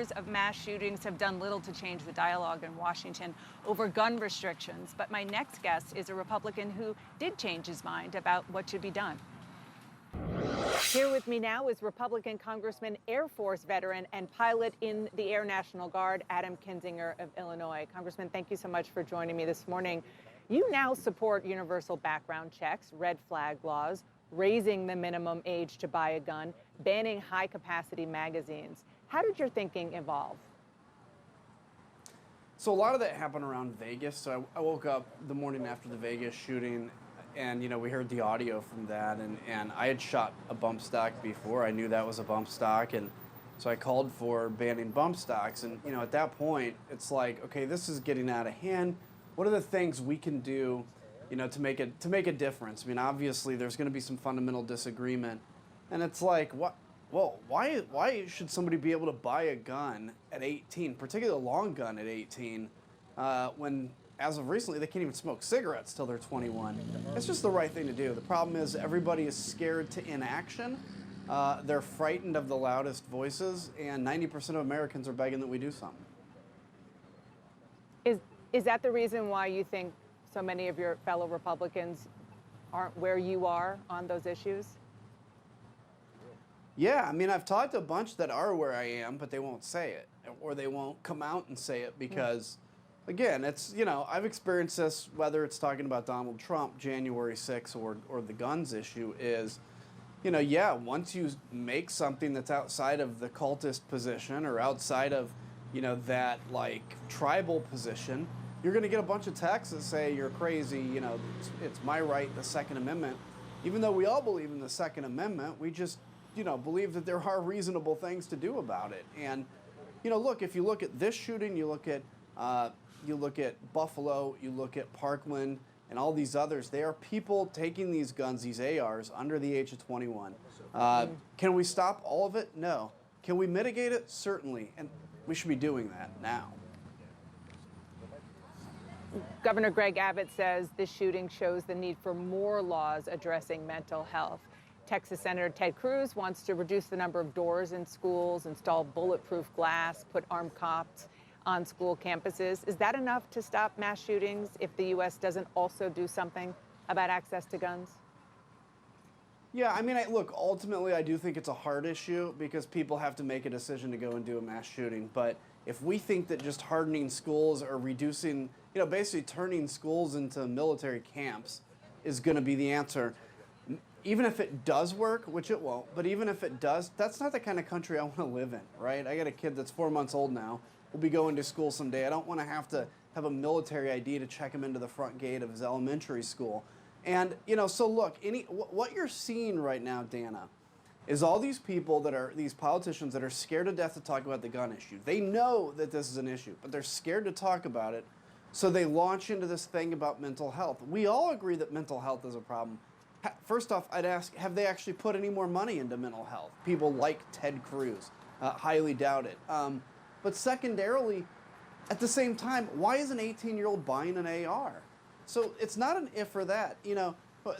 years of mass shootings have done little to change the dialogue in Washington over gun restrictions. But my next guest is a Republican who did change his mind about what should be done. Here with me now is Republican Congressman, Air Force veteran, and pilot in the Air National Guard, Adam Kinzinger of Illinois. Congressman, thank you so much for joining me this morning. You now support universal background checks, red flag laws, raising the minimum age to buy a gun, banning high-capacity magazines. How did your thinking evolve? So a lot of that happened around Vegas. So I woke up the morning after the Vegas shooting, and we heard the audio from that, and I had shot a bump stock before. I knew that was a bump stock, and so I called for banning bump stocks. And at that point, it's like, okay, this is getting out of hand. What are the things we can do, to make a difference? I mean, obviously, there's going to be some fundamental disagreement, and it's like, what? Well, why should somebody be able to buy a gun at 18, particularly a long gun at 18, when as of recently, they can't even smoke cigarettes till they're 21. It's just the right thing to do. The problem is everybody is scared to inaction. They're frightened of the loudest voices, and 90% of Americans are begging that we do something. Is that the reason why you think so many of your fellow Republicans aren't where you are on those issues? Yeah, I mean, I've talked to a bunch that are where I am, but they won't say it, or they won't come out and say it because, again, it's, I've experienced this, whether it's talking about Donald Trump, January 6th, or the guns issue, is, once you make something that's outside of the cultist position or outside of, that, tribal position, you're going to get a bunch of texts that say you're crazy, it's my right, the Second Amendment. Even though we all believe in the Second Amendment, we just, believe that there are reasonable things to do about it. And, look, if you look at this shooting, you look at Buffalo, you look at Parkland, and all these others, they are people taking these guns, these ARs, under the age of 21. Can we stop all of it? No. Can we mitigate it? Certainly. And we should be doing that now. Governor Greg Abbott says this shooting shows the need for more laws addressing mental health. Texas Senator Ted Cruz wants to reduce the number of doors in schools, install bulletproof glass, put armed cops on school campuses. Is that enough to stop mass shootings if the U.S. doesn't also do something about access to guns? Yeah, I mean, look, ultimately, I do think it's a hard issue because people have to make a decision to go and do a mass shooting. But if we think that just hardening schools or reducing, basically turning schools into military camps is going to be the answer, even if it does work, which it won't, but even if it does, that's not the kind of country I want to live in, right? I got a kid that's 4 months old now. We'll be going to school someday. I don't want to have a military ID to check him into the front gate of his elementary school. And, so look, what you're seeing right now, Dana, is all these people these politicians that are scared to death to talk about the gun issue. They know that this is an issue, but they're scared to talk about it. So they launch into this thing about mental health. We all agree that mental health is a problem. First off, I'd ask, have they actually put any more money into mental health? People like Ted Cruz, highly doubt it. But secondarily, at the same time, why is an 18-year-old buying an AR? So it's not an if or that.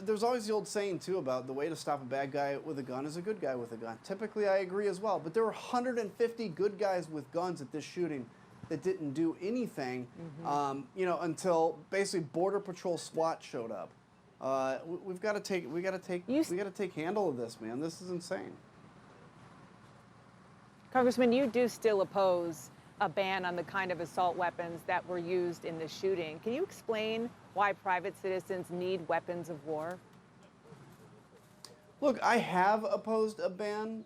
There's always the old saying, too, about the way to stop a bad guy with a gun is a good guy with a gun. Typically, I agree as well. But there were 150 good guys with guns at this shooting that didn't do anything, until basically Border Patrol SWAT showed up. We got to take handle of this, man. This is insane. Congressman, you do still oppose a ban on the kind of assault weapons that were used in the shooting. Can you explain why private citizens need weapons of war? Look, I have opposed a ban,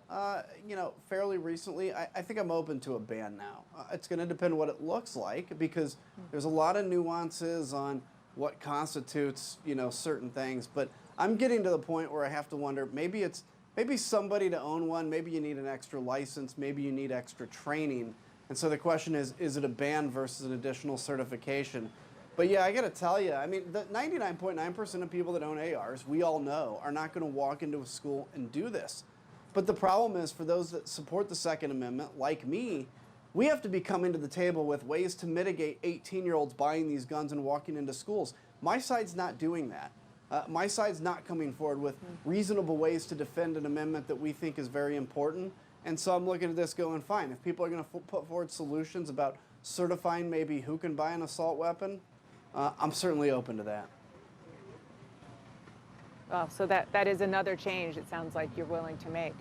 fairly recently. I think I'm open to a ban now. It's going to depend what it looks like because there's a lot of nuances on what constitutes, certain things. But I'm getting to the point where I have to wonder, maybe somebody to own one, maybe you need an extra license, maybe you need extra training. And so the question is it a ban versus an additional certification? But yeah, I got to tell you, I mean, the 99.9% of people that own ARs, we all know, are not going to walk into a school and do this. But the problem is for those that support the Second Amendment, like me, we have to be coming to the table with ways to mitigate 18-year-olds buying these guns and walking into schools. My side's not doing that. My side's not coming forward with reasonable ways to defend an amendment that we think is very important. And so I'm looking at this going, fine, if people are going to put forward solutions about certifying maybe who can buy an assault weapon, I'm certainly open to that. Well, so that is another change it sounds like you're willing to make.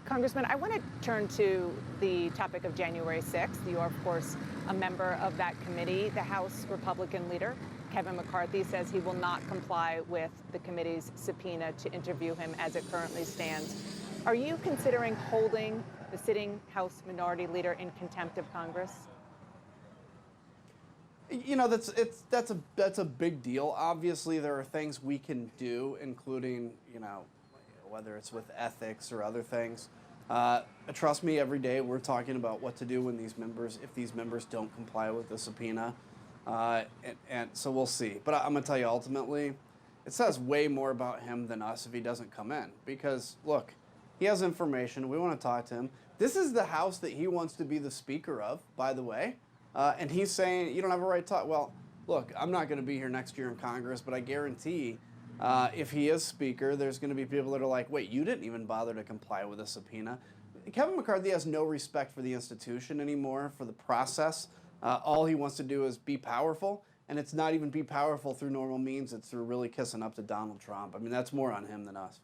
Congressman, I want to turn to the topic of January 6th. You are, of course, a member of that committee. The House Republican leader, Kevin McCarthy, says he will not comply with the committee's subpoena to interview him as it currently stands. Are you considering holding the sitting House Minority Leader in contempt of Congress? You know, that's a big deal. Obviously, there are things we can do, including, you know, whether it's with ethics or other things. Trust me, every day we're talking about what to do when if these members don't comply with the subpoena. And so we'll see. But I'm going to tell you, ultimately, it says way more about him than us if he doesn't come in. Because, look, he has information. We want to talk to him. This is the House that he wants to be the Speaker of, by the way. And he's saying, you don't have a right to talk. Well, look, I'm not going to be here next year in Congress, but I guarantee if he is Speaker, there's going to be people that are like, wait, you didn't even bother to comply with a subpoena. Kevin McCarthy has no respect for the institution anymore, for the process. All he wants to do is be powerful, and it's not even be powerful through normal means. It's through really kissing up to Donald Trump. I mean, that's more on him than us.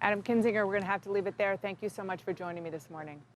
Adam Kinzinger, we're going to have to leave it there. Thank you so much for joining me this morning.